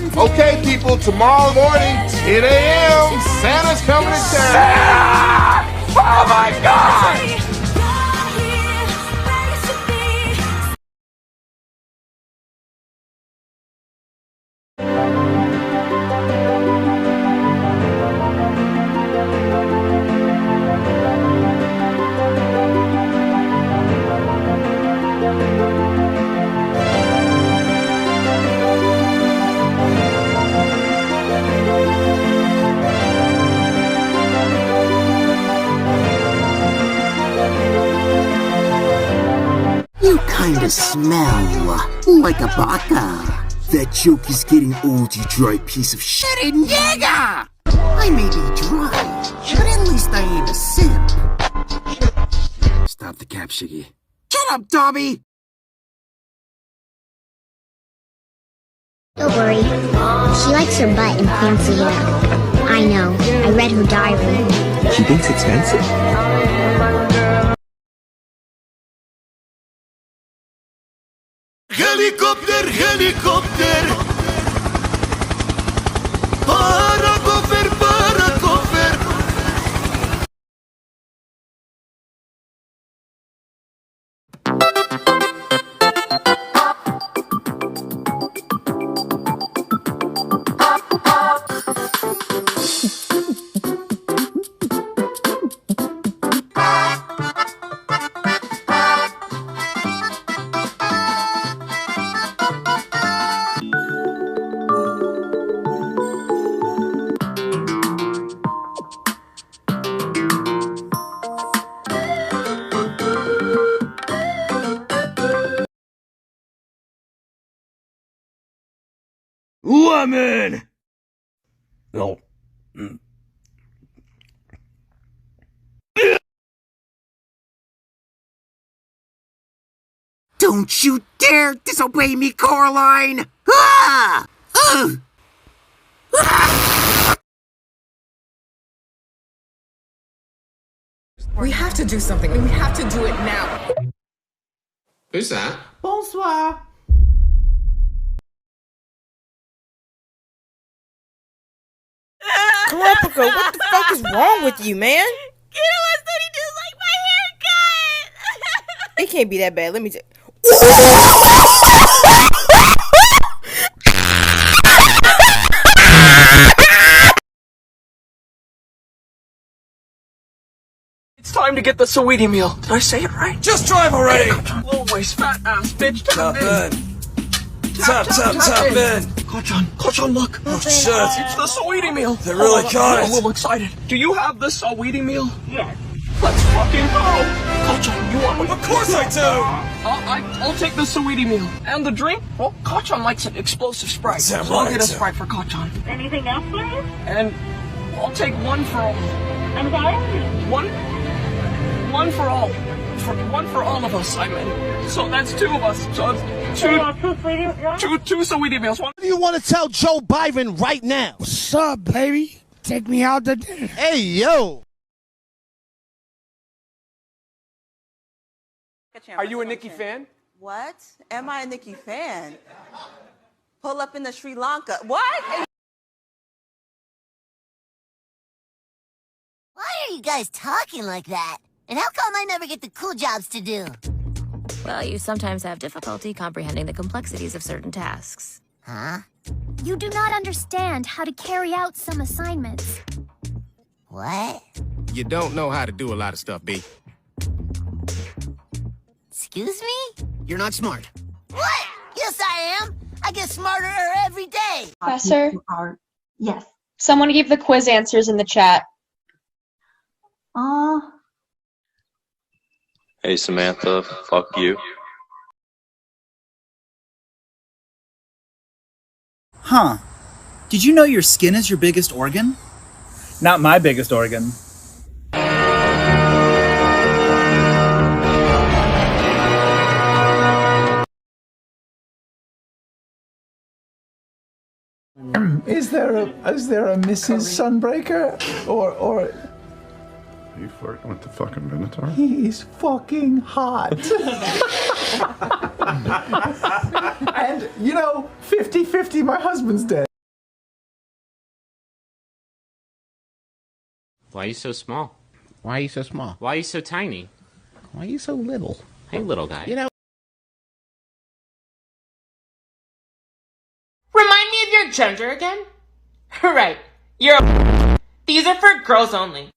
Okay, people, tomorrow morning, 10 a.m., Santa's coming to town. Oh my God! You kinda smell like a baka. That joke is getting old, you dry piece of shit, nigga! I may be dry, but at least I ain't a simp. Stop the cap, Shiggy. Shut up, Dabi! Don't worry. She likes her butt and fancy hair. I know. I read her diary. She thinks it's fancy. Helicopter, helicopter. Para cover, para cover. Lemon! No. Don't you dare disobey me, Coraline! Ah! We have to do something, and we have to do it now. Who's that? Bonsoir. Tropical, what the fuck is wrong with you, man? Kiddo said he just like my haircut. It can't be that bad. Let me It's time to get the sweetie meal. Did I say it right? Just drive already. Little waist, fat ass bitch. Tap in. Tap in. Koch-on, look. Oh shit. It's the sweetie meal. They really got I'm it. a little excited. Do you have the sweetie meal? Yes. Let's fucking go. Koch-on, you want one? Of course I do. I'll take the sweetie meal. And the drink? Well, Koch-on likes an explosive Sprite. Damn So I'll right. get a Sprite for Koch-on. Anything else, please? And I'll take one for all. I'm sorry? One for all. One for all of us, I mean. So that's two of us. So it's two sweetie meals. One. What do you want to tell Joe Biden right now? What's up, baby? Take me out to dinner. Hey, yo. Are you a Nicki fan? What? Am I a Nicki fan? Pull up in the Sri Lanka. What? Why are you guys talking like that? And how come I never get the cool jobs to do? Well, you sometimes have difficulty comprehending the complexities of certain tasks. Huh? You do not understand how to carry out some assignments. What? You don't know how to do a lot of stuff, B. Excuse me? You're not smart. What? Yes, I am. I get smarter every day. Professor? Yes. Someone gave the quiz answers in the chat. Hey Samantha, fuck you. Huh. Did you know your skin is your biggest organ? Not my biggest organ. Is there a Mrs. Sunbreaker or? Are you flirting with the fucking Minotaur? He's fucking hot. And you know, 50-50, my husband's dead. Why are you so small? Why are you so small? Why are you so tiny? Why are you so little? Hey, little guy. You know. Remind me of your gender again? Right. You're a... These are for girls only.